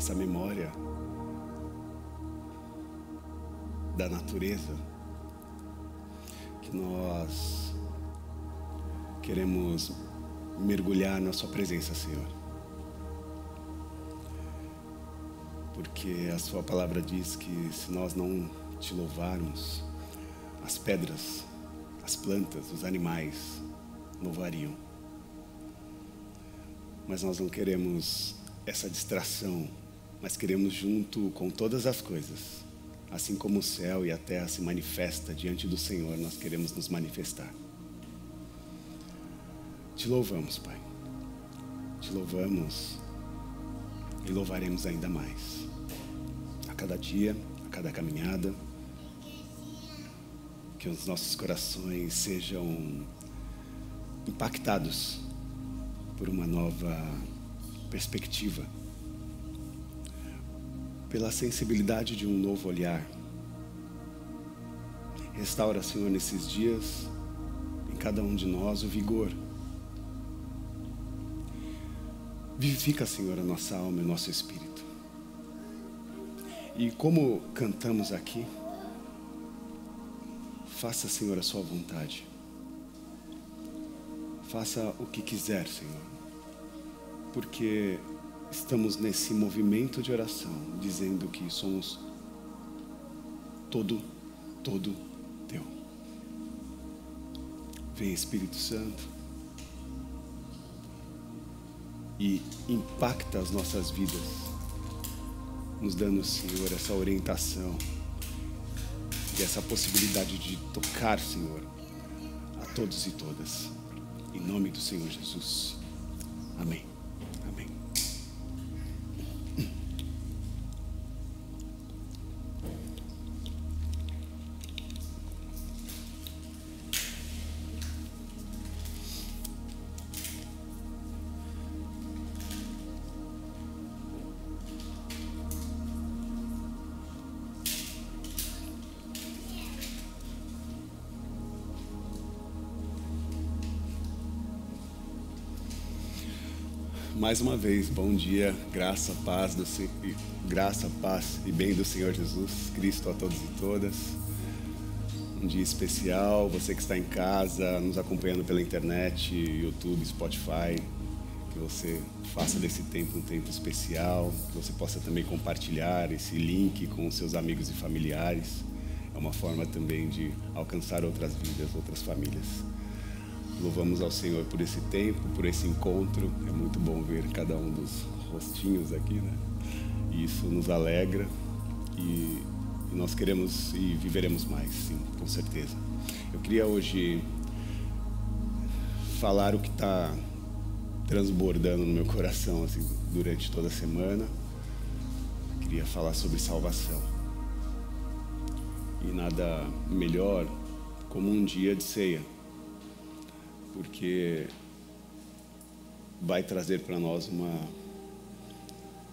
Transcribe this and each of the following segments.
essa memória da natureza, que nós queremos mergulhar na sua presença, Senhor. Porque a sua palavra diz que se nós não te louvarmos, as pedras, as plantas, os animais louvariam. Mas nós não queremos essa distração, mas queremos junto com todas as coisas, assim como o céu e a terra se manifesta diante do Senhor, nós queremos nos manifestar. Te louvamos, Pai. Te louvamos e louvaremos ainda mais. A cada dia, a cada caminhada, que os nossos corações sejam impactados por uma nova perspectiva, pela sensibilidade de um novo olhar. Restaura, Senhor, nesses dias, em cada um de nós, o vigor. Vivifica, Senhor, a nossa alma e o nosso espírito. E como cantamos aqui, faça, Senhor, a sua vontade. Faça o que quiser, Senhor. Porque estamos nesse movimento de oração, dizendo que somos todo teu. Vem, Espírito Santo, e impacta as nossas vidas, nos dando, Senhor, essa orientação e essa possibilidade de tocar, Senhor, a todos e todas. Em nome do Senhor Jesus. Amém. Amém. Mais uma vez, bom dia, graça, paz e bem do Senhor Jesus Cristo a todos e todas. Um dia especial, você que está em casa, nos acompanhando pela internet, YouTube, Spotify, que você faça desse tempo um tempo especial, que você possa também compartilhar esse link com os seus amigos e familiares. É uma forma também de alcançar outras vidas, outras famílias. Louvamos ao Senhor por esse tempo, por esse encontro. É muito bom ver cada um dos rostinhos aqui, né? E isso nos alegra e nós queremos e viveremos mais, sim, com certeza. Eu queria hoje falar o que está transbordando no meu coração assim, durante toda a semana. Eu queria falar sobre salvação. E nada melhor como um dia de ceia, porque vai trazer para nós uma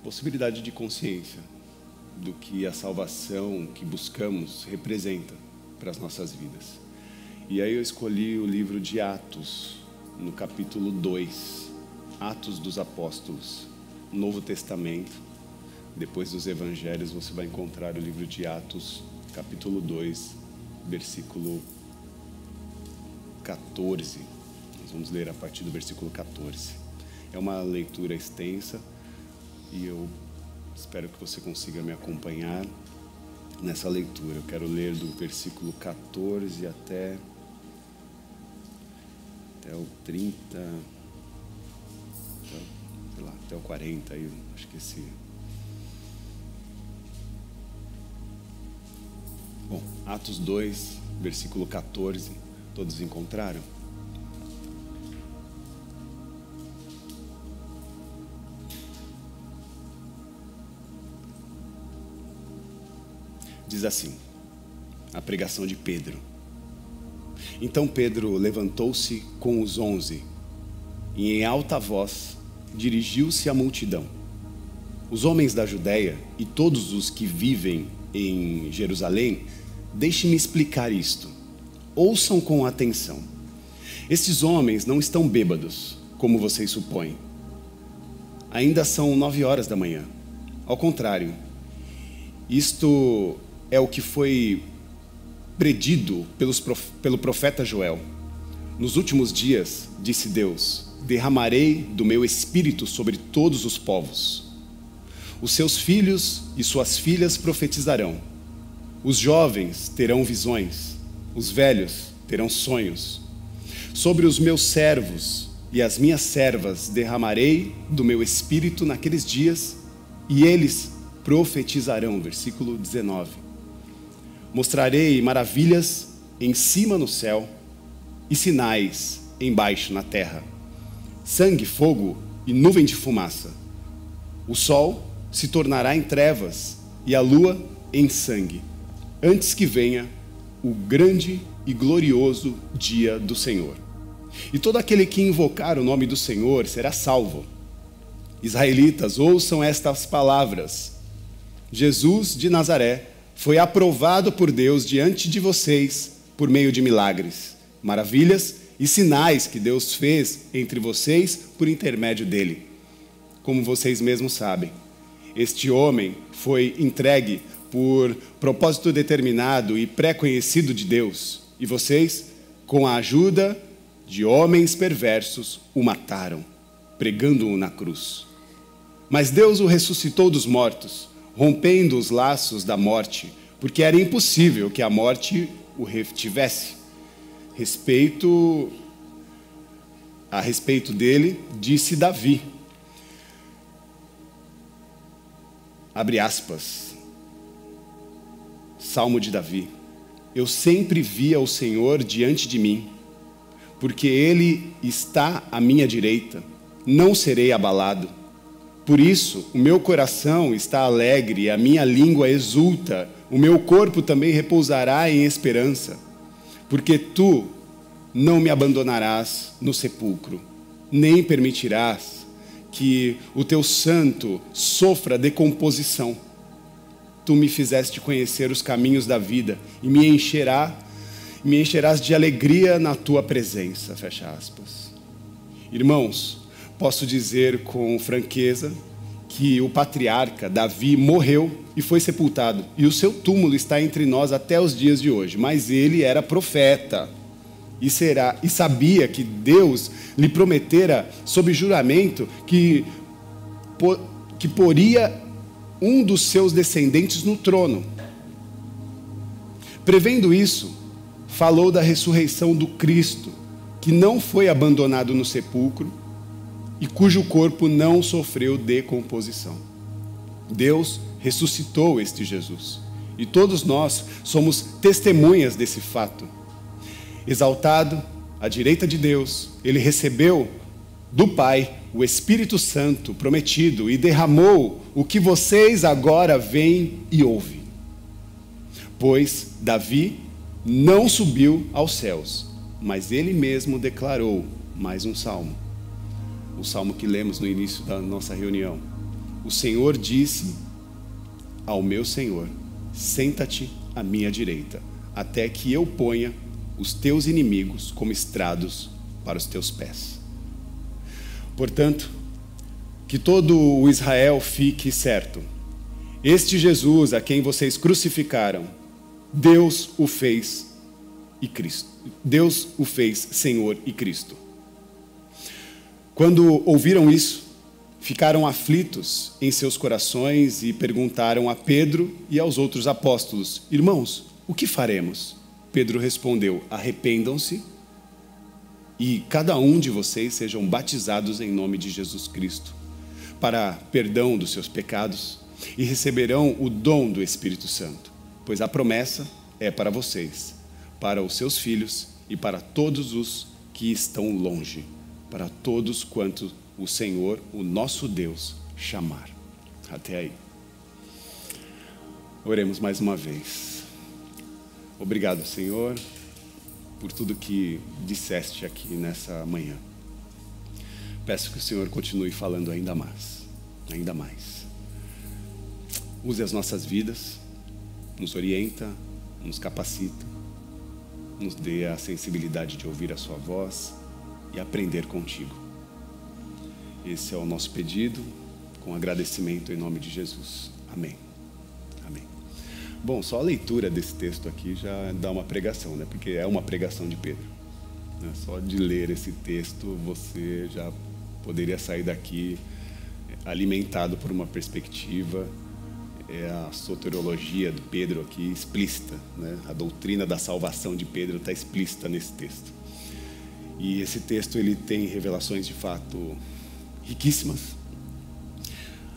possibilidade de consciência do que a salvação que buscamos representa para as nossas vidas. E aí eu escolhi o livro de Atos, no capítulo 2, Atos dos Apóstolos, Novo Testamento. Depois dos Evangelhos você vai encontrar o livro de Atos, capítulo 2, versículo 14. Vamos ler a partir do versículo 14. É uma leitura extensa e eu espero que você consiga me acompanhar nessa leitura. Eu quero ler do versículo 14 até o 30, sei lá, até o 40. Eu acho que esse... Bom, Atos 2, versículo 14. Todos encontraram? Diz assim, a pregação de Pedro. Então Pedro levantou-se com os 11 e em alta voz dirigiu-se à multidão. Os homens da Judéia e todos os que vivem em Jerusalém, deixem-me explicar isto. Ouçam com atenção. Estes homens não estão bêbados, como vocês supõem. Ainda são 9 horas da manhã. Ao contrário, isto é o que foi predido pelo profeta Joel. Nos últimos dias, disse Deus, derramarei do meu espírito sobre todos os povos. Os seus filhos e suas filhas profetizarão. Os jovens terão visões, os velhos terão sonhos. Sobre os meus servos e as minhas servas derramarei do meu espírito naqueles dias, e eles profetizarão. Versículo 19. Mostrarei maravilhas em cima no céu e sinais embaixo na terra: sangue, fogo e nuvem de fumaça. O sol se tornará em trevas e a lua em sangue, antes que venha o grande e glorioso dia do Senhor. E todo aquele que invocar o nome do Senhor será salvo. Israelitas, ouçam estas palavras: Jesus de Nazaré foi aprovado por Deus diante de vocês por meio de milagres, maravilhas e sinais que Deus fez entre vocês por intermédio dele. Como vocês mesmos sabem, este homem foi entregue por propósito determinado e pré-conhecido de Deus, e vocês, com a ajuda de homens perversos, o mataram, pregando-o na cruz. Mas Deus o ressuscitou dos mortos, rompendo os laços da morte, porque era impossível que a morte o retivesse. A respeito dele, disse Davi, abre aspas, Salmo de Davi: eu sempre via o Senhor diante de mim, porque ele está à minha direita, não serei abalado. Por isso, o meu coração está alegre, a minha língua exulta, o meu corpo também repousará em esperança, porque tu não me abandonarás no sepulcro, nem permitirás que o teu santo sofra decomposição. Tu me fizeste conhecer os caminhos da vida e me encherás de alegria na tua presença. Fecha aspas. Irmãos, posso dizer com franqueza que o patriarca Davi morreu e foi sepultado, e o seu túmulo está entre nós até os dias de hoje. Mas ele era profeta e sabia que Deus lhe prometera sob juramento que poria um dos seus descendentes no trono. Prevendo isso, falou da ressurreição do Cristo, que não foi abandonado no sepulcro e cujo corpo não sofreu decomposição. Deus ressuscitou este Jesus, e todos nós somos testemunhas desse fato. Exaltado à direita de Deus, ele recebeu do Pai o Espírito Santo prometido e derramou o que vocês agora veem e ouvem. Pois Davi não subiu aos céus, mas ele mesmo declarou, mais um salmo, o salmo que lemos no início da nossa reunião: o Senhor disse ao meu Senhor, senta-te à minha direita, até que eu ponha os teus inimigos como estrados para os teus pés. Portanto, que todo o Israel fique certo: este Jesus a quem vocês crucificaram, Deus o fez Senhor e Cristo. Quando ouviram isso, ficaram aflitos em seus corações e perguntaram a Pedro e aos outros apóstolos: irmãos, o que faremos? Pedro respondeu: arrependam-se e cada um de vocês sejam batizados em nome de Jesus Cristo para perdão dos seus pecados, e receberão o dom do Espírito Santo, pois a promessa é para vocês, para os seus filhos e para todos os que estão longe, para todos quanto o Senhor, o nosso Deus, chamar. Até aí. Oremos mais uma vez. Obrigado, Senhor, por tudo que disseste aqui nessa manhã. Peço que o Senhor continue falando ainda mais, ainda mais. Use as nossas vidas, nos orienta, nos capacita, nos dê a sensibilidade de ouvir a sua voz e aprender contigo. Esse é o nosso pedido, com agradecimento em nome de Jesus. Amém. Amém. Bom, só a leitura desse texto aqui já dá uma pregação, né? Porque é uma pregação de Pedro. Né? Só de ler esse texto, você já poderia sair daqui alimentado por uma perspectiva. É a soteriologia de Pedro aqui explícita, né? A doutrina da salvação de Pedro está explícita nesse texto. E esse texto ele tem revelações de fato riquíssimas.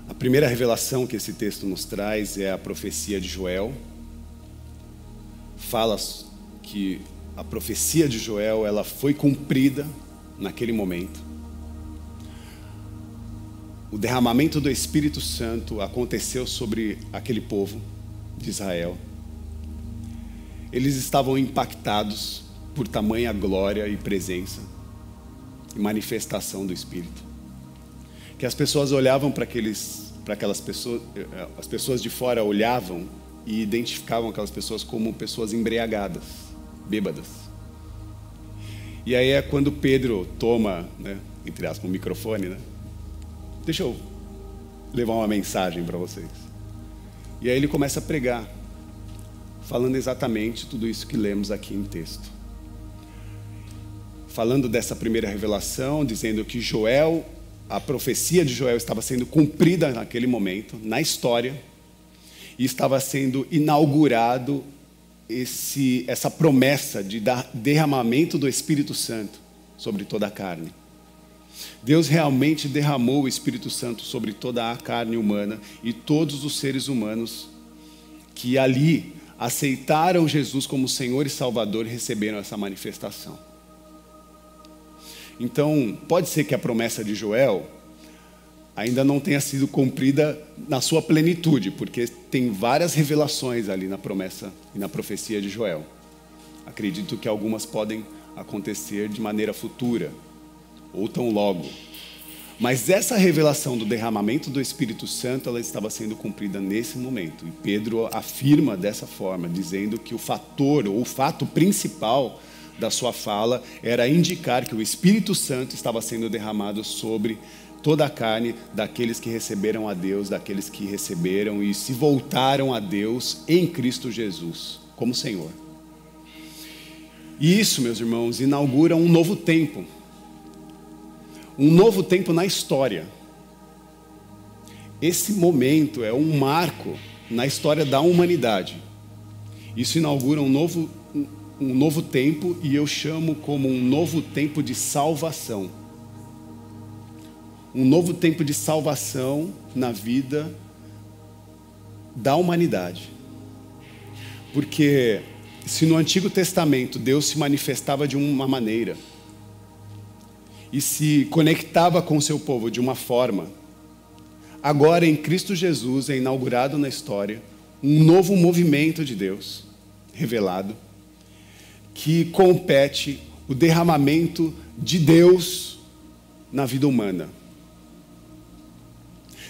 A primeira revelação que esse texto nos traz é a profecia de Joel. Fala que a profecia de Joel ela foi cumprida naquele momento. O derramamento do Espírito Santo aconteceu sobre aquele povo de Israel. Eles estavam impactados por tamanha glória e presença e manifestação do Espírito. Que as pessoas olhavam para aquelas pessoas, as pessoas de fora olhavam e identificavam aquelas pessoas como pessoas embriagadas, bêbadas. E aí é quando Pedro toma, né, entre aspas, o microfone, né? Deixa eu levar uma mensagem para vocês. E aí ele começa a pregar, falando exatamente tudo isso que lemos aqui em texto. Falando dessa primeira revelação, dizendo que Joel, a profecia de Joel estava sendo cumprida naquele momento, na história, e estava sendo inaugurado essa promessa de derramamento do Espírito Santo sobre toda a carne. Deus realmente derramou o Espírito Santo sobre toda a carne humana e todos os seres humanos que ali aceitaram Jesus como Senhor e Salvador receberam essa manifestação. Então, pode ser que a promessa de Joel ainda não tenha sido cumprida na sua plenitude, porque tem várias revelações ali na promessa e na profecia de Joel. Acredito que algumas podem acontecer de maneira futura, ou tão logo. Mas essa revelação do derramamento do Espírito Santo, ela estava sendo cumprida nesse momento. E Pedro afirma dessa forma, dizendo que o fator, ou o fato principal da sua fala, era indicar que o Espírito Santo estava sendo derramado sobre toda a carne daqueles que receberam a Deus, daqueles que receberam e se voltaram a Deus em Cristo Jesus, como Senhor. E isso, meus irmãos, inaugura um novo tempo. Um novo tempo na história. Esse momento é um marco na história da humanidade. Isso inaugura um novo tempo, e eu chamo como um novo tempo de salvação. Um novo tempo de salvação na vida da humanidade. Porque se no Antigo Testamento Deus se manifestava de uma maneira e se conectava com o seu povo de uma forma, agora em Cristo Jesus é inaugurado na história um novo movimento de Deus revelado, que compete o derramamento de Deus na vida humana.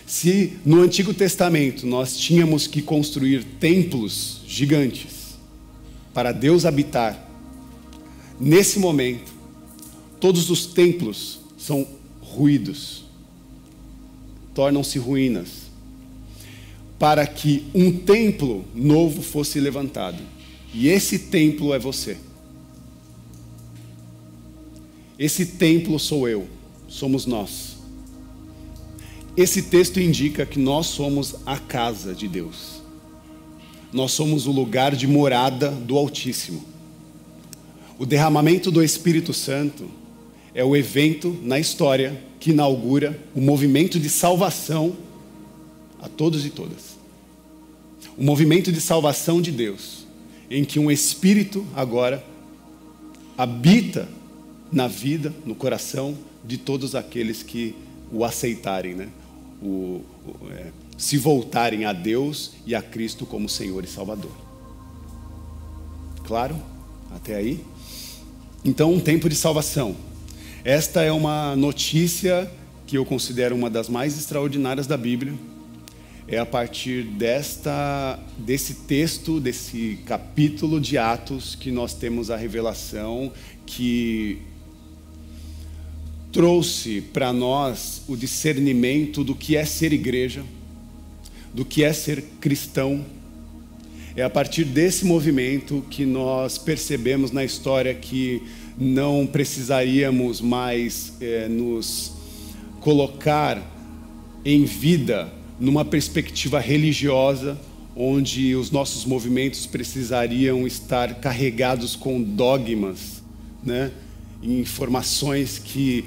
Se no Antigo Testamento nós tínhamos que construir templos gigantes para Deus habitar, nesse momento todos os templos são ruídos, tornam-se ruínas, para que um templo novo fosse levantado. E esse templo é você. Esse templo sou eu, somos nós. Esse texto indica que nós somos a casa de Deus. Nós somos o lugar de morada do Altíssimo. O derramamento do Espírito Santo é o evento na história que inaugura o movimento de salvação a todos e todas. O movimento de salvação de Deus, em que um Espírito agora habita na vida, no coração de todos aqueles que o aceitarem, né? Se voltarem a Deus e a Cristo como Senhor e Salvador. Claro? Até aí? Então, um tempo de salvação. Esta é uma notícia que eu considero uma das mais extraordinárias da Bíblia. É a partir desse texto, desse capítulo de Atos, que nós temos a revelação que trouxe para nós o discernimento do que é ser igreja, do que é ser cristão. É a partir desse movimento que nós percebemos na história que não precisaríamos mais nos colocar em vida numa perspectiva religiosa, onde os nossos movimentos precisariam estar carregados com dogmas, né? Informações que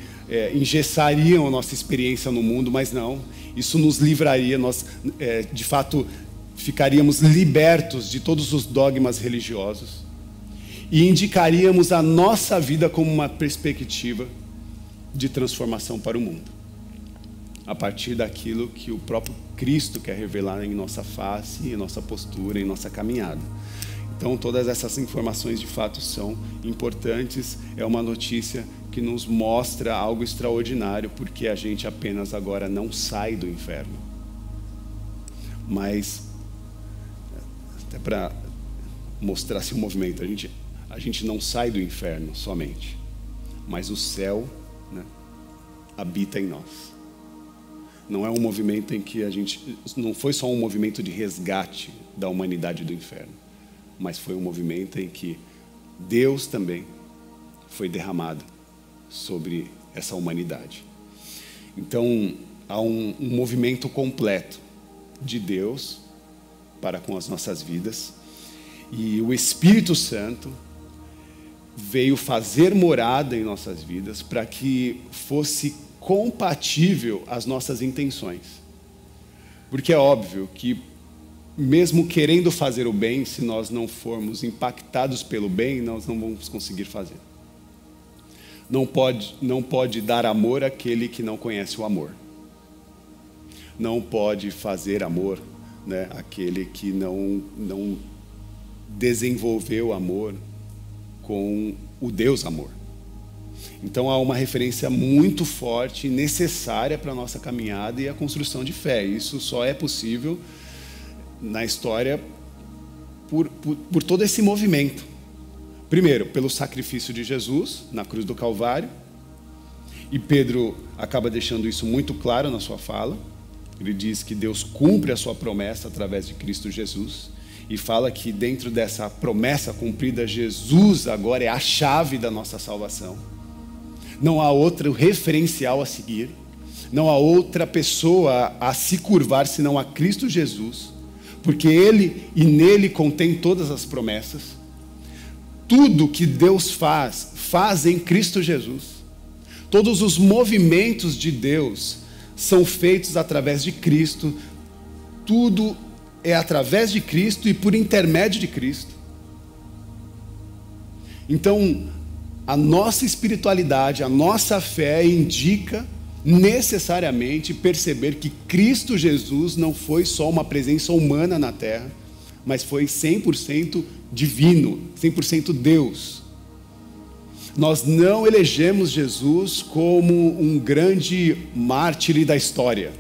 engessariam a nossa experiência no mundo, mas não, isso nos livraria, nós de fato ficaríamos libertos de todos os dogmas religiosos e indicaríamos a nossa vida como uma perspectiva de transformação para o mundo, a partir daquilo que o próprio Cristo quer revelar em nossa face, em nossa postura, em nossa caminhada. Então, todas essas informações de fato são importantes. É uma notícia que nos mostra algo extraordinário, porque a gente apenas agora não sai do inferno. Mas, até para mostrar assim, o movimento, a gente não sai do inferno somente, mas o céu, né, habita em nós. Não é um movimento em que não foi só um movimento de resgate da humanidade do inferno, mas foi um movimento em que Deus também foi derramado sobre essa humanidade. Então, há um movimento completo de Deus para com as nossas vidas, e o Espírito Santo veio fazer morada em nossas vidas para que fosse compatível às nossas intenções. Porque é óbvio que mesmo querendo fazer o bem, se nós não formos impactados pelo bem, nós não vamos conseguir fazer. Não pode dar amor àquele que não conhece o amor. Não pode fazer amor, né, àquele que não desenvolveu amor com o Deus amor. Então há uma referência muito forte e necessária para a nossa caminhada e a construção de fé. Isso só é possível na história por todo esse movimento. Primeiro, pelo sacrifício de Jesus na cruz do Calvário, e Pedro acaba deixando isso muito claro na sua fala. Ele diz que Deus cumpre a sua promessa através de Cristo Jesus, e fala que dentro dessa promessa cumprida, Jesus agora é a chave da nossa salvação. Não há outro referencial a seguir, não há outra pessoa a se curvar senão a Cristo Jesus, porque Ele e nele contém todas as promessas. Tudo que Deus faz em Cristo Jesus. Todos os movimentos de Deus são feitos através de Cristo. Tudo é através de Cristo e por intermédio de Cristo. Então, a nossa espiritualidade, a nossa fé indica necessariamente perceber que Cristo Jesus não foi só uma presença humana na terra, mas foi 100% divino, 100% Deus. Nós não elegemos Jesus como um grande mártir da história.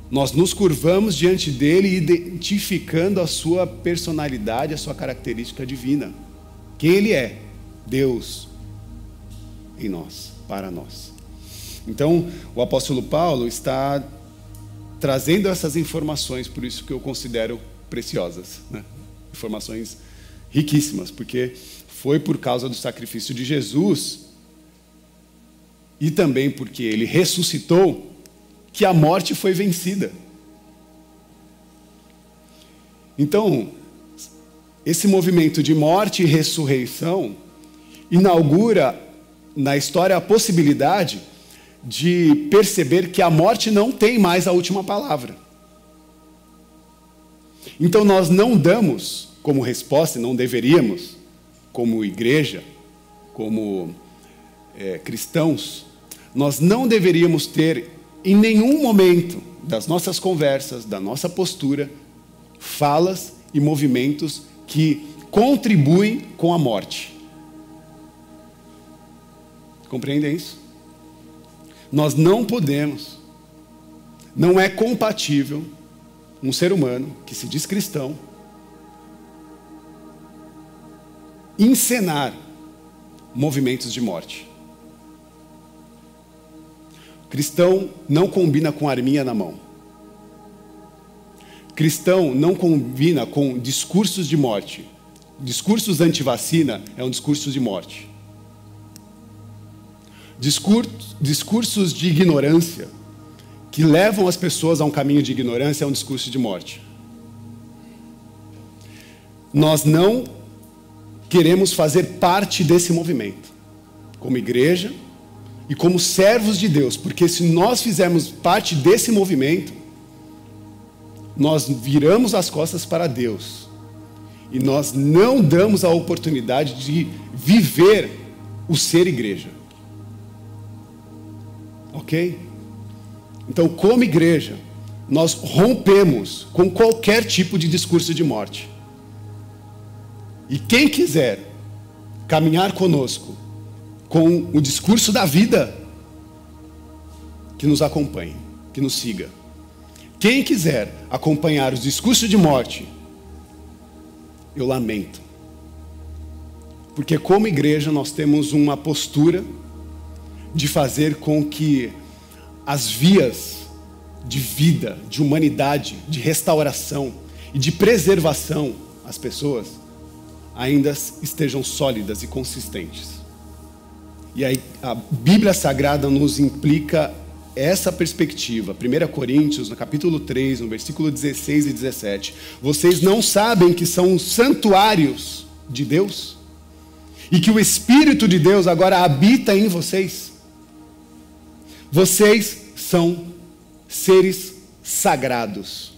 Nós nos curvamos diante dele, identificando a sua personalidade, a sua característica divina. Quem ele é? Deus em nós, para nós. Então, o apóstolo Paulo está trazendo essas informações, por isso que eu considero preciosas, né? Informações riquíssimas, porque foi por causa do sacrifício de Jesus e também porque ele ressuscitou que a morte foi vencida. Então, esse movimento de morte e ressurreição inaugura na história a possibilidade de perceber que a morte não tem mais a última palavra. Então nós não damos como resposta, e não deveríamos, como igreja, como cristãos, nós não deveríamos ter em nenhum momento das nossas conversas, da nossa postura, falas e movimentos que contribuem com a morte. Compreendem isso? Nós não podemos, não é compatível um ser humano que se diz cristão encenar movimentos de morte. Cristão não combina com arminha na mão. Cristão não combina com discursos de morte. Discursos anti-vacina é um discurso de morte. Discursos de ignorância que levam as pessoas a um caminho de ignorância é um discurso de morte. Nós não queremos fazer parte desse movimento, como igreja e como servos de Deus, porque se nós fizermos parte desse movimento, nós viramos as costas para Deus e nós não damos a oportunidade de viver o ser igreja. Ok? Então, como igreja, nós rompemos com qualquer tipo de discurso de morte. E quem quiser caminhar conosco com o discurso da vida, que nos acompanhe, que nos siga. Quem quiser acompanhar os discursos de morte, eu lamento. Porque como igreja nós temos uma postura de fazer com que as vias de vida, de humanidade, de restauração e de preservação às pessoas ainda estejam sólidas e consistentes. E aí a Bíblia Sagrada nos implica essa perspectiva. 1 Coríntios, no capítulo 3, no versículo 16 e 17. Vocês não sabem que são santuários de Deus? E que o Espírito de Deus agora habita em vocês? Vocês são seres sagrados.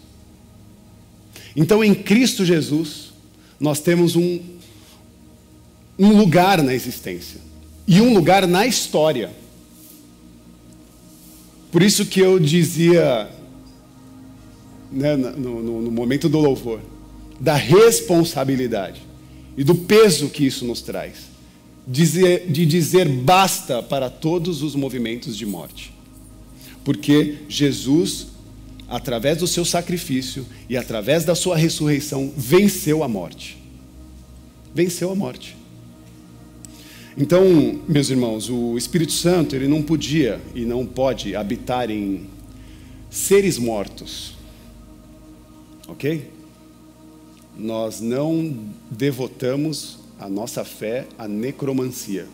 Então, em Cristo Jesus, nós temos um lugar na existência e um lugar na história. Por isso que eu dizia, né, no momento do louvor, da responsabilidade e do peso que isso nos traz, de dizer basta para todos os movimentos de morte. Porque Jesus, através do seu sacrifício e através da sua ressurreição, venceu a morte. Venceu a morte. Então, meus irmãos, o Espírito Santo, ele não podia e não pode habitar em seres mortos. Ok? Nós não devotamos a nossa fé à necromancia.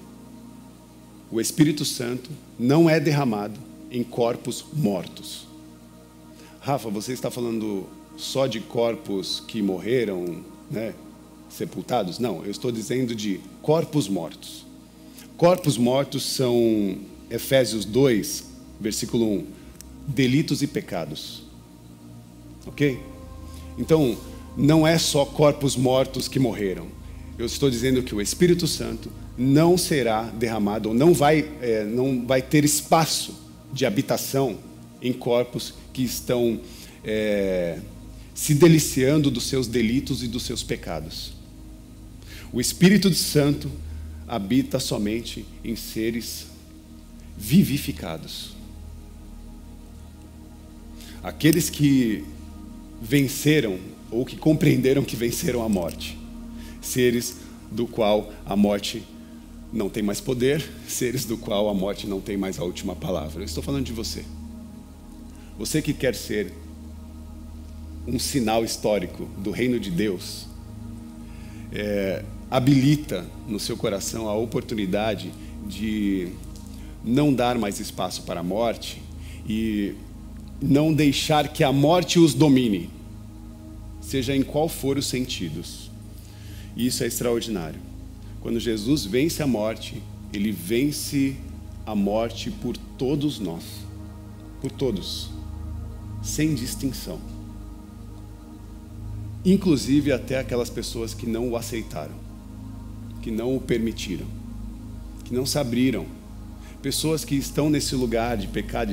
O Espírito Santo não é derramado em corpos mortos. Rafa, você está falando só de corpos que morreram, né, sepultados? Não, eu estou dizendo de corpos mortos. Corpos mortos são, Efésios 2, versículo 1, delitos e pecados. Ok? Então, não é só corpos mortos que morreram. Eu estou dizendo que o Espírito Santo não será derramado, ou não vai ter espaço de habitação em corpos que estão se deliciando dos seus delitos e dos seus pecados. O Espírito Santo habita somente em seres vivificados. Aqueles que venceram, ou que compreenderam que venceram a morte. Seres do qual a morte não tem mais poder, seres do qual a morte não tem mais a última palavra. Eu estou falando de você. Você que quer ser um sinal histórico do reino de Deus, habilita no seu coração a oportunidade de não dar mais espaço para a morte e não deixar que a morte os domine, seja em qual for os sentidos. E isso é extraordinário. Quando Jesus vence a morte, ele vence a morte por todos nós, por todos, sem distinção. Inclusive até aquelas pessoas que não o aceitaram, que não o permitiram, que não se abriram. Pessoas que estão nesse lugar de pecado,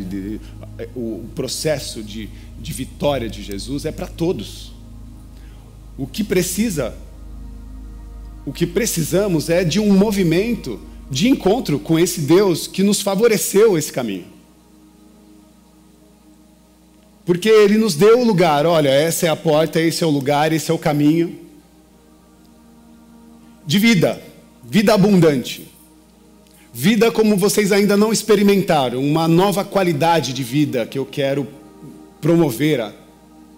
o processo de vitória de Jesus é para todos. O que precisamos é de um movimento de encontro com esse Deus que nos favoreceu esse caminho. Porque Ele nos deu o lugar, olha, essa é a porta, esse é o lugar, esse é o caminho de vida, vida abundante. Vida como vocês ainda não experimentaram, uma nova qualidade de vida que eu quero promover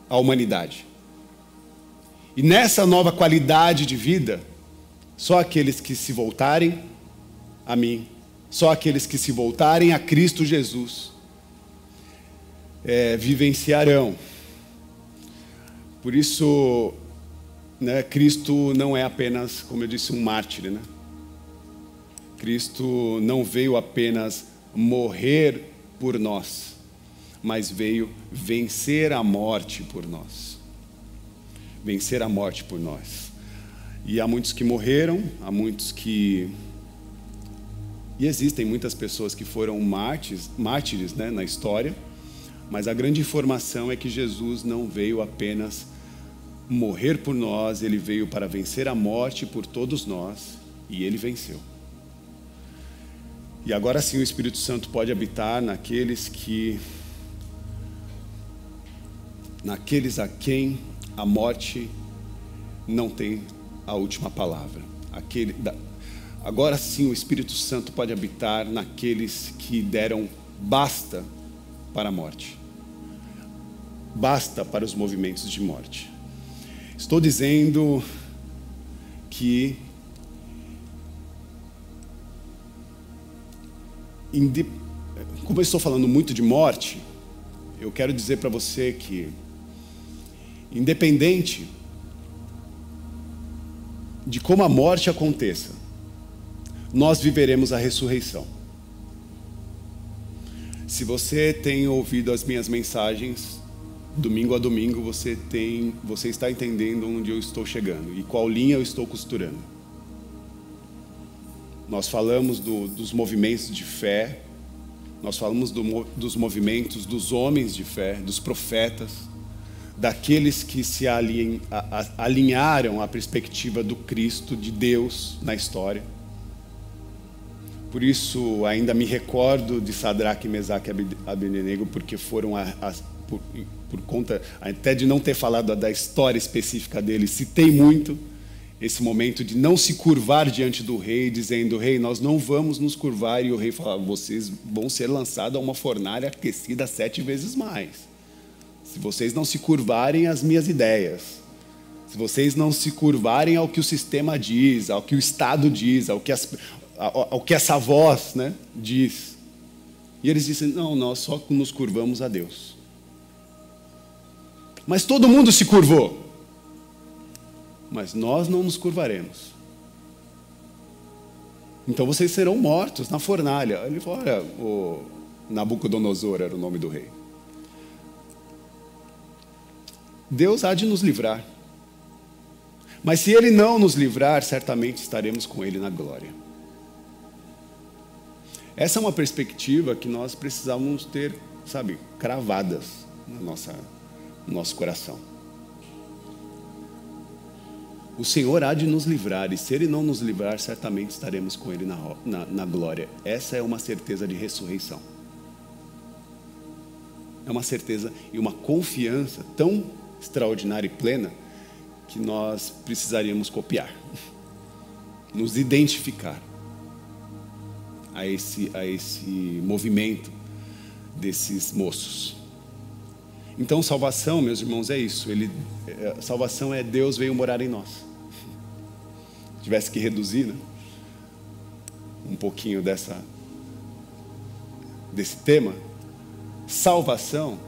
à humanidade. E nessa nova qualidade de vida, só aqueles que se voltarem a mim, só aqueles que se voltarem a Cristo Jesus, vivenciarão. Por isso, né, Cristo não é apenas, como eu disse, um mártir, né? Cristo não veio apenas morrer por nós, mas veio vencer a morte por nós. Vencer a morte por nós. E há muitos que morreram, há muitos que... E existem muitas pessoas que foram mártires, né, na história, mas a grande informação é que Jesus não veio apenas morrer por nós, ele veio para vencer a morte por todos nós, e ele venceu. E agora sim o Espírito Santo pode habitar naqueles a quem a morte não tem a última palavra. Agora sim o Espírito Santo pode habitar naqueles que deram basta para a morte. Basta para os movimentos de morte. Estou dizendo que como eu estou falando muito de morte, eu quero dizer para você que, independente de como a morte aconteça, nós viveremos a ressurreição. Se você tem ouvido as minhas mensagens, domingo a domingo, você está entendendo onde eu estou chegando e qual linha eu estou costurando. Nós falamos dos movimentos de fé, nós falamos dos movimentos dos homens de fé, dos profetas, daqueles que se alinharam à perspectiva do Cristo, de Deus na história. Por isso, ainda me recordo de Sadraque, Mesaque e Abednego, porque foram, por conta até de não ter falado da história específica deles, citei muito esse momento de não se curvar diante do rei, dizendo: rei, nós não vamos nos curvar. E o rei falava: vocês vão ser lançados a uma fornalha aquecida 7 vezes mais. Se vocês não se curvarem às minhas ideias, se vocês não se curvarem ao que o sistema diz, ao que o Estado diz, ao que essa voz, né, diz. E eles dizem: não, nós só nos curvamos a Deus. Mas todo mundo se curvou. Mas nós não nos curvaremos. Então vocês serão mortos na fornalha. Ele falou: olha, o Nabucodonosor era o nome do rei. Deus há de nos livrar. Mas se ele não nos livrar, certamente estaremos com ele na glória. Essa é uma perspectiva que nós precisamos ter, sabe, cravadas no nosso coração. O Senhor há de nos livrar, e se Ele não nos livrar, certamente estaremos com Ele na glória. Essa é uma certeza de ressurreição. É uma certeza e uma confiança tão extraordinária e plena que nós precisaríamos copiar, nos identificar a esse movimento desses moços. Então, salvação, meus irmãos, é isso. Salvação é Deus veio morar em nós. Se tivesse que reduzir, né, um pouquinho desse tema, salvação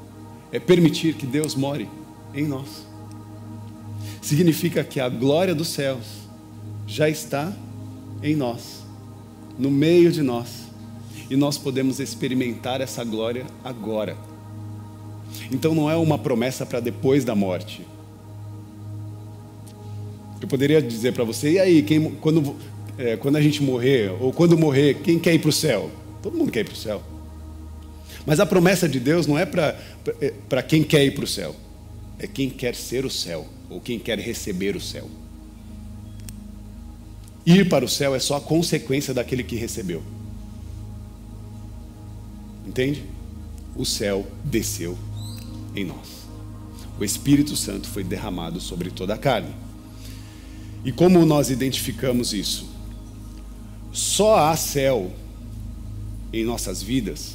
é permitir que Deus more em nós. Significa que a glória dos céus já está em nós, no meio de nós, e nós podemos experimentar essa glória agora. Então não é uma promessa para depois da morte. Eu poderia dizer para você: e aí, quando a gente morrer, ou quando morrer, quem quer ir para o céu? Todo mundo quer ir para o céu. Mas a promessa de Deus não é para quem quer ir para o céu. É quem quer ser o céu, ou quem quer receber o céu. Ir para o céu é só a consequência daquele que recebeu. Entende? O céu desceu em nós. O Espírito Santo foi derramado sobre toda a carne. E como nós identificamos isso? Só há céu em nossas vidas,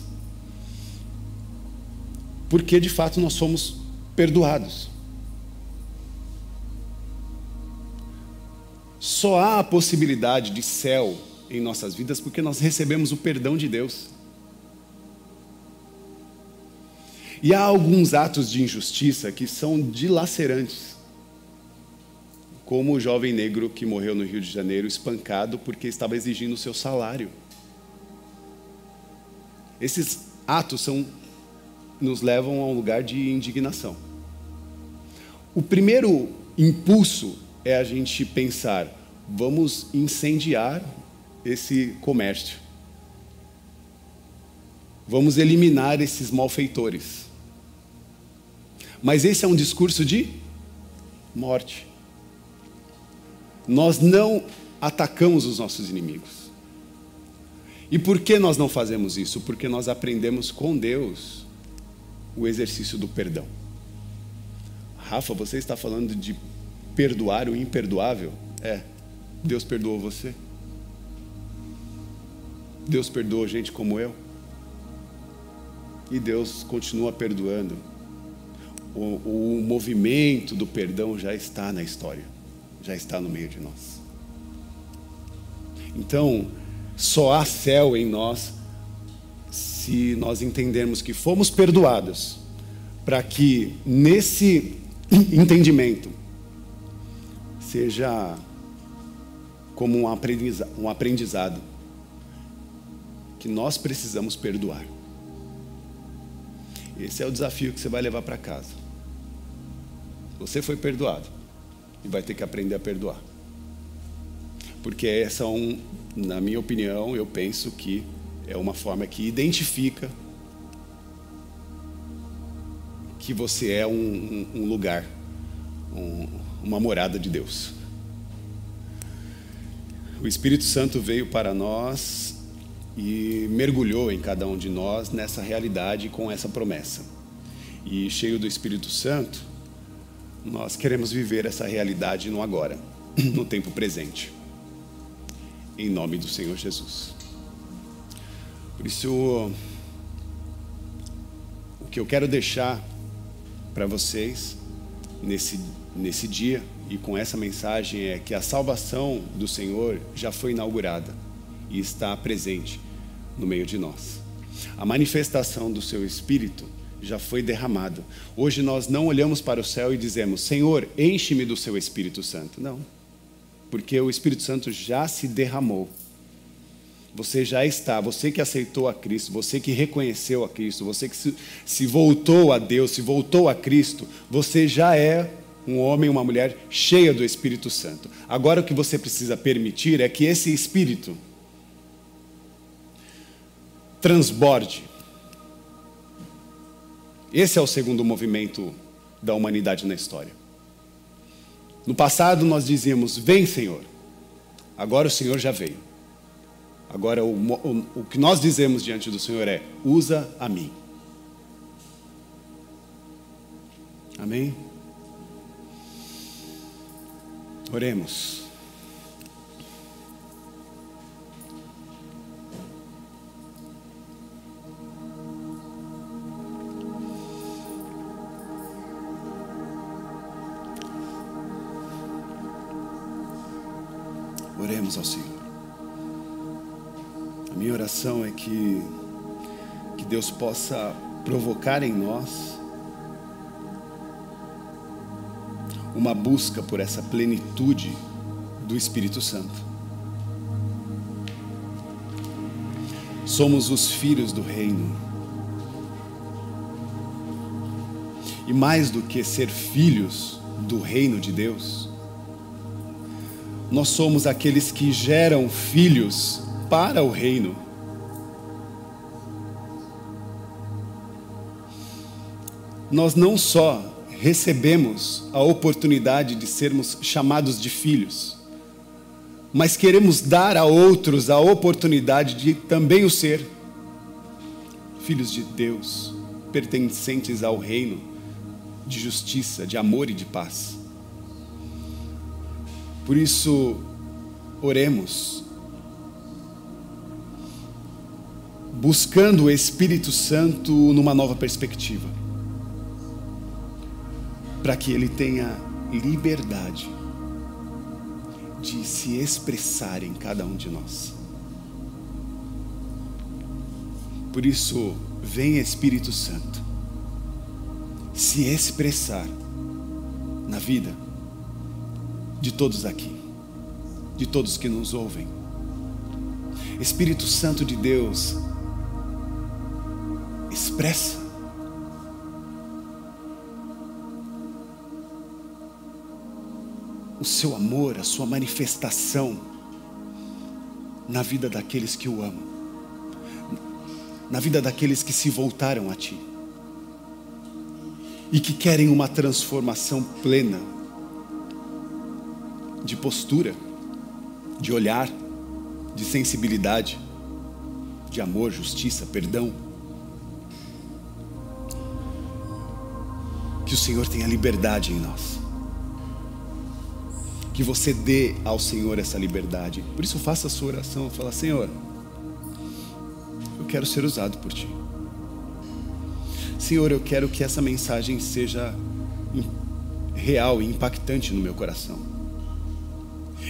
porque de fato nós somos perdoados. Só há a possibilidade de céu em nossas vidas porque nós recebemos o perdão de Deus. E há alguns atos de injustiça que são dilacerantes, como o jovem negro que morreu no Rio de Janeiro espancado porque estava exigindo o seu salário. Esses atos nos levam a um lugar de indignação. O primeiro impulso é a gente pensar: vamos incendiar esse comércio. Vamos eliminar esses malfeitores. Mas esse é um discurso de morte. Nós não atacamos os nossos inimigos. E por que nós não fazemos isso? Porque nós aprendemos com Deus o exercício do perdão. Rafa, você está falando de perdoar o imperdoável? Deus perdoou você. Deus perdoou gente como eu. E Deus continua perdoando. O movimento do perdão já está na história, já está no meio de nós. Então, só há céu em nós se nós entendermos que fomos perdoados, para que nesse entendimento seja como um aprendizado que nós precisamos perdoar. Esse é o desafio que você vai levar para casa. Você foi perdoado e vai ter que aprender a perdoar. Porque essa na minha opinião, eu penso que é uma forma que identifica que você é um lugar, uma morada de Deus. O Espírito Santo veio para nós e mergulhou em cada um de nós nessa realidade com essa promessa. E cheio do Espírito Santo, nós queremos viver essa realidade no agora, no tempo presente, em nome do Senhor Jesus. Por isso, o que eu quero deixar para vocês nesse dia e com essa mensagem é que a salvação do Senhor já foi inaugurada e está presente no meio de nós. A manifestação do seu Espírito já foi derramada. Hoje nós não olhamos para o céu e dizemos: Senhor, enche-me do seu Espírito Santo. Não, porque o Espírito Santo já se derramou. Você já está, você que aceitou a Cristo, você que reconheceu a Cristo, você que se voltou a Deus, se voltou a Cristo, você já é um homem, uma mulher cheia do Espírito Santo. Agora o que você precisa permitir é que esse Espírito transborde. Esse é o segundo movimento da humanidade na história. No passado nós dizíamos: vem, Senhor. Agora o Senhor já veio. Agora o que nós dizemos diante do Senhor é: usa a mim. Amém? Oremos. Oremos ao Senhor. A minha oração é que Deus possa provocar em nós uma busca por essa plenitude do Espírito Santo. Somos os filhos do reino. E mais do que ser filhos do reino de Deus, nós somos aqueles que geram filhos para o reino. Nós não só recebemos a oportunidade de sermos chamados de filhos, mas queremos dar a outros a oportunidade de também o ser. Filhos de Deus, pertencentes ao reino de justiça, de amor e de paz. Por isso, oremos. buscando o Espírito Santo numa nova perspectiva, para que ele tenha liberdade de se expressar em cada um de nós. Por isso, vem Espírito Santo se expressar na vida de todos aqui, de todos que nos ouvem. Espírito Santo de Deus, expressa o seu amor, a sua manifestação na vida daqueles que o amam, na vida daqueles que se voltaram a Ti e que querem uma transformação plena de postura, de olhar, de sensibilidade, de amor, justiça, perdão. Que o Senhor tenha liberdade em nós, que você dê ao Senhor essa liberdade. Por isso faça a sua oração, fala: Senhor, eu quero ser usado por Ti. Senhor, eu quero que essa mensagem seja real e impactante no meu coração.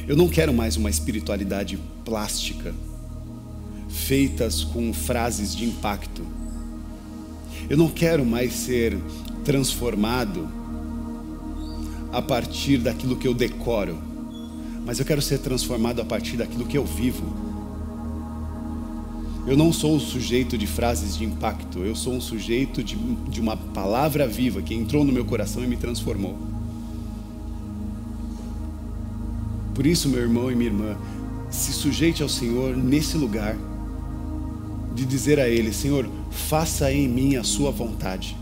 Eu não quero mais uma espiritualidade plástica, feitas com frases de impacto. Eu não quero mais ser transformado a partir daquilo que eu decoro, mas eu quero ser transformado a partir daquilo que eu vivo. Eu não sou o sujeito de frases de impacto, eu sou um sujeito de uma palavra viva que entrou no meu coração e me transformou. Por isso, meu irmão e minha irmã, se sujeite ao Senhor nesse lugar de dizer a Ele: Senhor, faça em mim a sua vontade.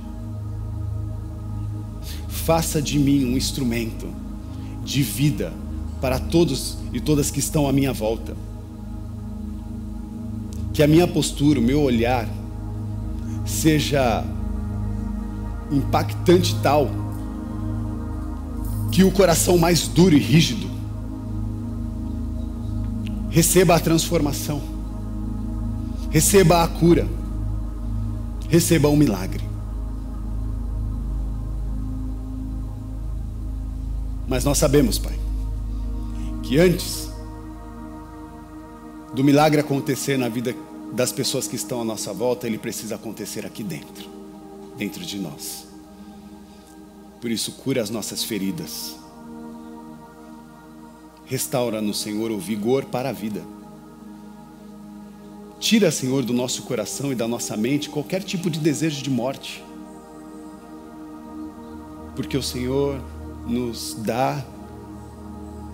Faça de mim um instrumento de vida para todos e todas que estão à minha volta. Que a minha postura, o meu olhar seja impactante tal que o coração mais duro e rígido receba a transformação, receba a cura, receba o milagre. Mas nós sabemos, Pai, que antes do milagre acontecer na vida das pessoas que estão à nossa volta, ele precisa acontecer aqui dentro de nós. Por isso, cura as nossas feridas. Restaura no Senhor o vigor para a vida. Tira, Senhor, do nosso coração e da nossa mente qualquer tipo de desejo de morte. Porque o Senhor nos dá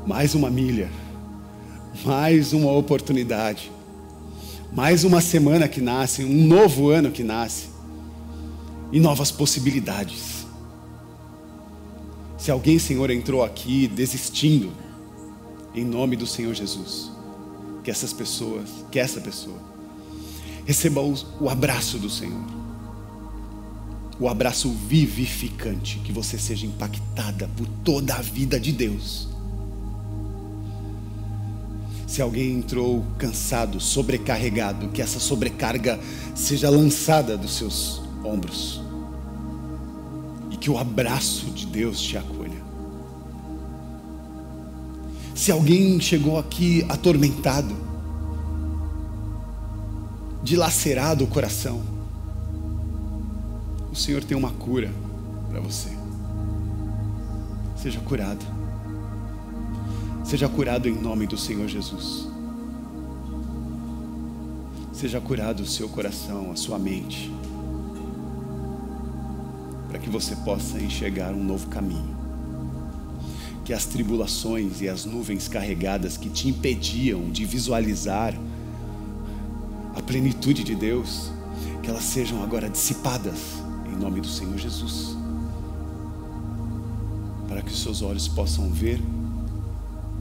mais uma milha, mais uma oportunidade, mais uma semana que nasce, um novo ano que nasce e novas possibilidades. Se alguém, Senhor, entrou aqui desistindo, em nome do Senhor Jesus, que essa pessoa receba o abraço do Senhor, o abraço vivificante, que você seja impactada por toda a vida de Deus. Se alguém entrou cansado, sobrecarregado, que essa sobrecarga seja lançada dos seus ombros e que o abraço de Deus te acolha. Se alguém chegou aqui atormentado, dilacerado o coração, o Senhor tem uma cura para você. Seja curado. Seja curado em nome do Senhor Jesus. Seja curado o seu coração, a sua mente, para que você possa enxergar um novo caminho. Que as tribulações e as nuvens carregadas que te impediam de visualizar a plenitude de Deus, que elas sejam agora dissipadas em nome do Senhor Jesus, para que os seus olhos possam ver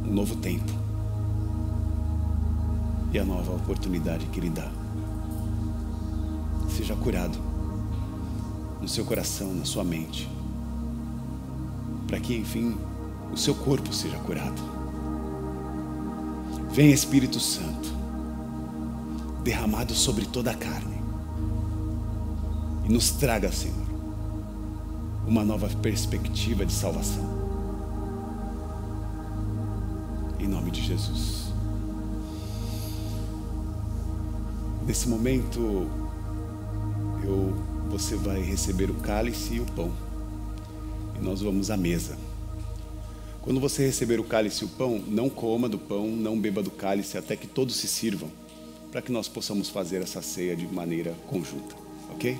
um novo tempo e a nova oportunidade que Ele dá. Seja curado no seu coração, na sua mente, para que, enfim, o seu corpo seja curado. Vem, Espírito Santo, derramado sobre toda a carne. E nos traga, Senhor, uma nova perspectiva de salvação. Em nome de Jesus. Nesse momento, você vai receber o cálice e o pão. E nós vamos à mesa. Quando você receber o cálice e o pão, não coma do pão, não beba do cálice, até que todos se sirvam, para que nós possamos fazer essa ceia de maneira conjunta, ok?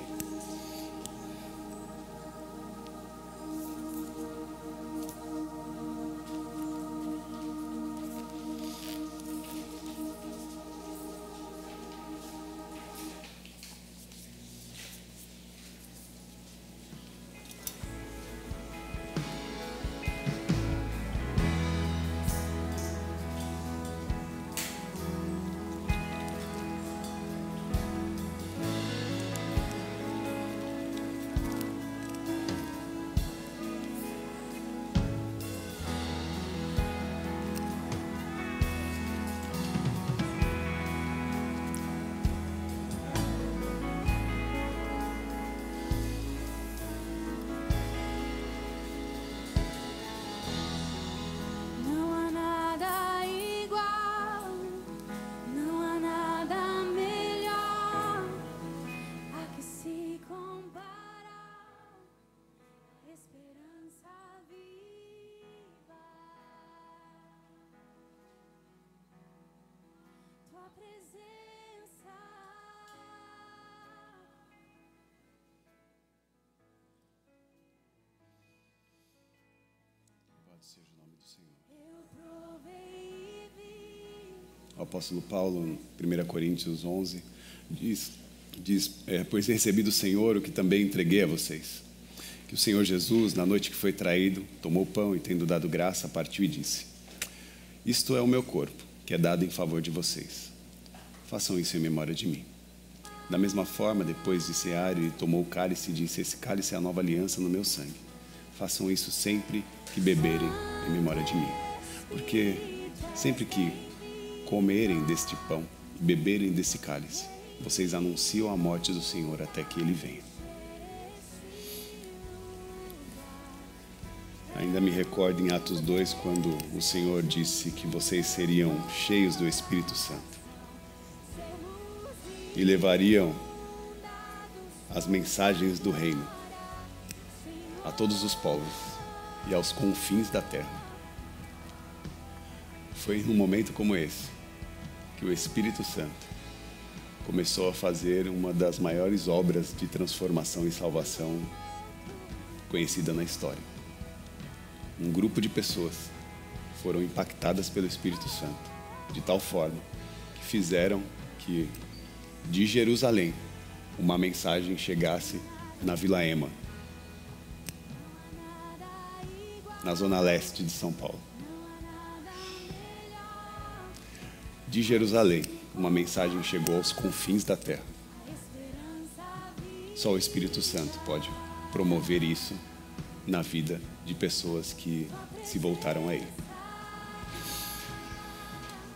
Seja o nome do Senhor. O apóstolo Paulo, em 1 Coríntios 11, diz pois recebi do Senhor o que também entreguei a vocês. Que o Senhor Jesus, na noite que foi traído, tomou o pão e, tendo dado graça, partiu e disse: isto é o meu corpo, que é dado em favor de vocês. Façam isso em memória de mim. Da mesma forma, depois de cear, ele tomou o cálice e disse: esse cálice é a nova aliança no meu sangue. Façam isso sempre que beberem em memória de mim. Porque sempre que comerem deste pão e beberem desse cálice, vocês anunciam a morte do Senhor até que Ele venha. Ainda me recordo em Atos 2, quando o Senhor disse que vocês seriam cheios do Espírito Santo e levariam as mensagens do reino a todos os povos e aos confins da terra. Foi num momento como esse que o Espírito Santo começou a fazer uma das maiores obras de transformação e salvação conhecida na história. Um grupo de pessoas foram impactadas pelo Espírito Santo de tal forma que fizeram que de Jerusalém uma mensagem chegasse na Vila Ema, na zona leste de São Paulo. De Jerusalém, uma mensagem chegou aos confins da terra. Só o Espírito Santo pode promover isso na vida de pessoas que se voltaram a Ele.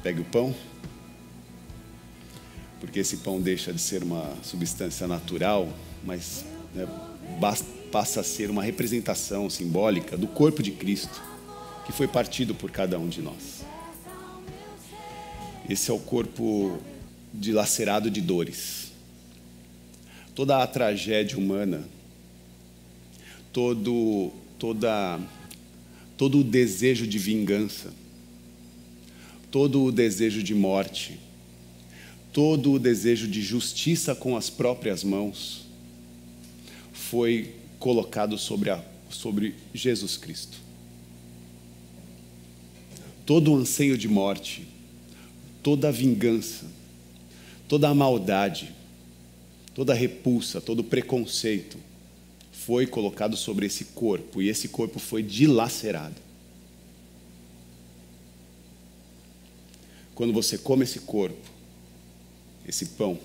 Pegue o pão, porque esse pão deixa de ser uma substância natural, mas passa a ser uma representação simbólica do corpo de Cristo, que foi partido por cada um de nós. Esse é o corpo dilacerado de dores. Toda a tragédia humana, todo o desejo de vingança, todo o desejo de morte, todo o desejo de justiça com as próprias mãos, foi colocado sobre Jesus Cristo. Todo o anseio de morte, toda a vingança, toda a maldade, toda a repulsa, todo o preconceito foi colocado sobre esse corpo, e esse corpo foi dilacerado. Quando você come esse corpo, esse pão,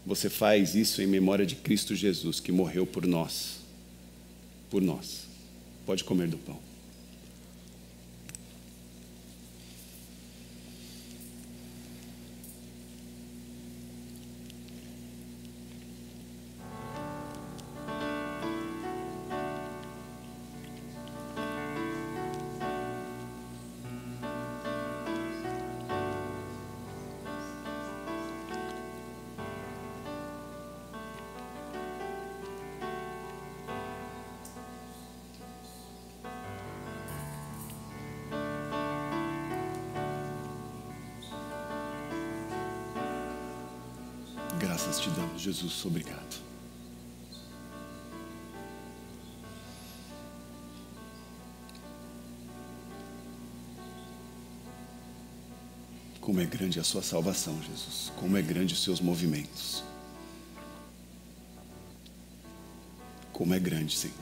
você faz isso em memória de Cristo Jesus, que morreu por nós. Por nós. Pode comer do pão. graças te damos, Jesus, obrigado. Como é grande a sua salvação, Jesus. Como é grande os seus movimentos. Como é grande, Senhor.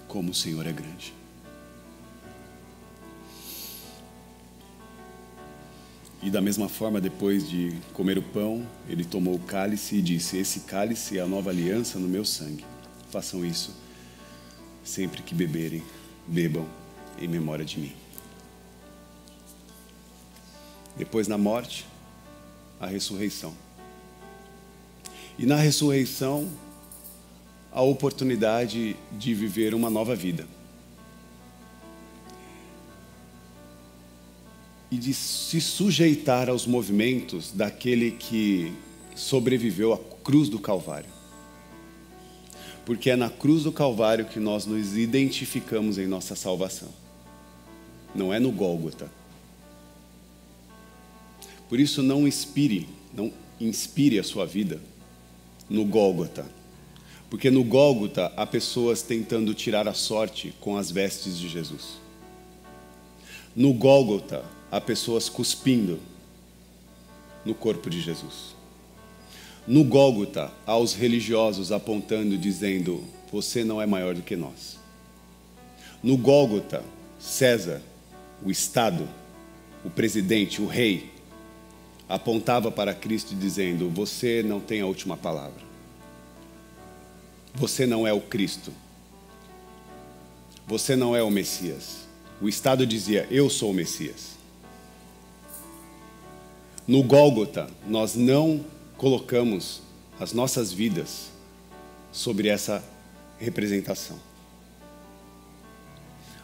Como o Senhor é grande. E da mesma forma, depois de comer o pão, ele tomou o cálice e disse: esse cálice é a nova aliança no meu sangue. Façam isso sempre que beberem, bebam em memória de mim. Depois, na morte, a ressurreição. E na ressurreição, a oportunidade de viver uma nova vida. E de se sujeitar aos movimentos daquele que sobreviveu à cruz do Calvário. Porque é na cruz do Calvário que nós nos identificamos em nossa salvação. Não é no Gólgota. Por isso não inspire a sua vida no Gólgota. Porque no Gólgota há pessoas tentando tirar a sorte com as vestes de Jesus. No Gólgota há pessoas cuspindo no corpo de Jesus. No Gólgota há os religiosos apontando, dizendo: você não é maior do que nós. No Gólgota, César, o Estado, o presidente, o rei, apontava para Cristo dizendo: você não tem a última palavra. Você não é o Cristo. Você não é o Messias. O Estado dizia: eu sou o Messias. No Gólgota, nós não colocamos as nossas vidas sobre essa representação.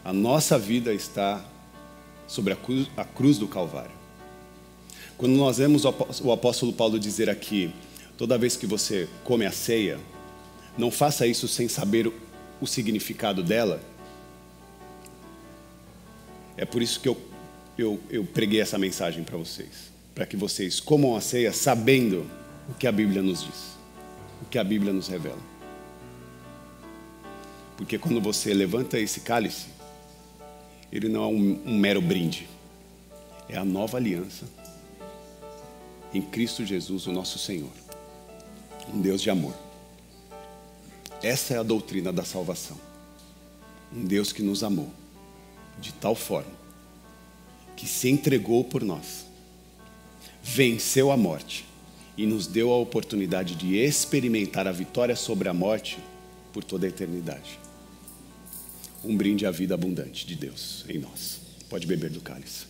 A nossa vida está sobre a cruz do Calvário. Quando nós vemos o apóstolo Paulo dizer aqui: toda vez que você come a ceia, não faça isso sem saber o significado dela. É por isso que eu preguei essa mensagem para vocês. Para que vocês comam a ceia sabendo o que a Bíblia nos diz. O que a Bíblia nos revela. Porque quando você levanta esse cálice, ele não é um mero brinde. É a nova aliança em Cristo Jesus, o nosso Senhor. Um Deus de amor. Essa é a doutrina da salvação. Um Deus que nos amou de tal forma que se entregou por nós, venceu a morte e nos deu a oportunidade de experimentar a vitória sobre a morte por toda a eternidade. Um brinde à vida abundante de Deus em nós. Pode beber do cálice.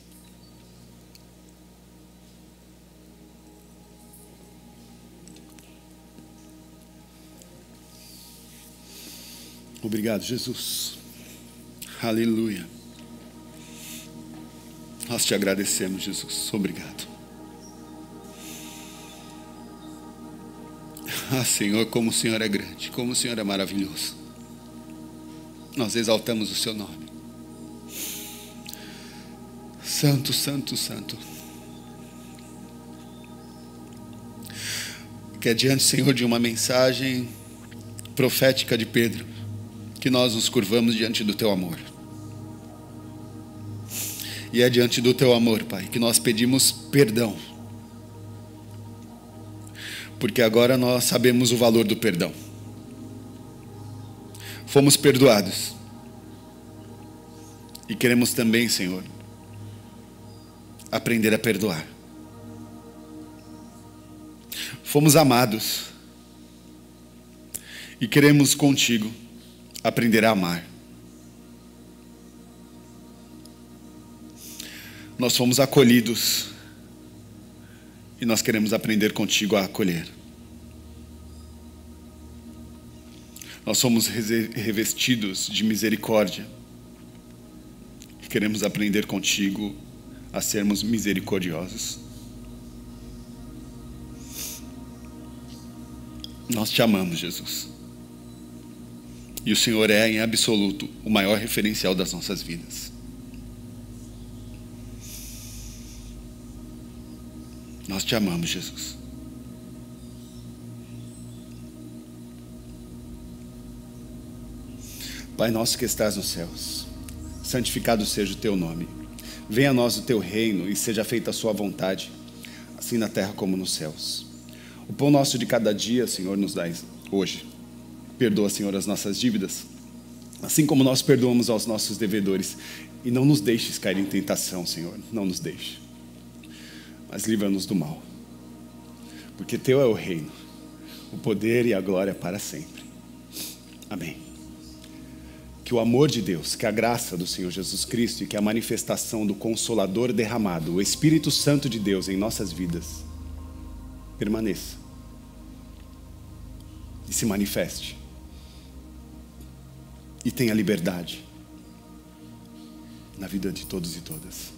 Obrigado, Jesus. Aleluia. Nós te agradecemos, Jesus. Obrigado. Ah, Senhor, como o Senhor é grande, como o Senhor é maravilhoso. Nós exaltamos o seu nome. Santo, santo, santo. Que é diante, Senhor, de uma mensagem profética de Pedro, que nós nos curvamos diante do teu amor. E é diante do teu amor, Pai, que nós pedimos perdão. Porque agora nós sabemos o valor do perdão. Fomos perdoados. E queremos também, Senhor, aprender a perdoar. Fomos amados. E queremos contigo aprender a amar. Nós fomos acolhidos e nós queremos aprender contigo a acolher. Nós somos revestidos de misericórdia e queremos aprender contigo a sermos misericordiosos. Nós te amamos, Jesus. E o Senhor é, em absoluto, o maior referencial das nossas vidas. Nós te amamos, Jesus. Pai nosso que estás nos céus, santificado seja o teu nome. Venha a nós o teu reino e seja feita a sua vontade, assim na terra como nos céus. O pão nosso de cada dia, Senhor, nos dá hoje. Perdoa, Senhor, as nossas dívidas, assim como nós perdoamos aos nossos devedores. E não nos deixes cair em tentação, Senhor, não nos deixe. Mas livra-nos do mal, porque teu é o reino, o poder e a glória para sempre. Amém. Que o amor de Deus, que a graça do Senhor Jesus Cristo e que a manifestação do Consolador derramado, o Espírito Santo de Deus em nossas vidas, permaneça e se manifeste e tenha liberdade na vida de todos e todas.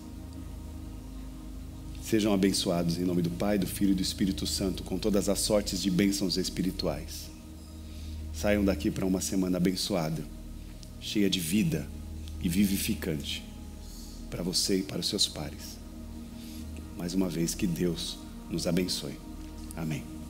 Sejam abençoados em nome do Pai, do Filho e do Espírito Santo, com todas as sortes de bênçãos espirituais. Saiam daqui para uma semana abençoada, cheia de vida e vivificante, para você e para os seus pares. Mais uma vez, que Deus nos abençoe. Amém.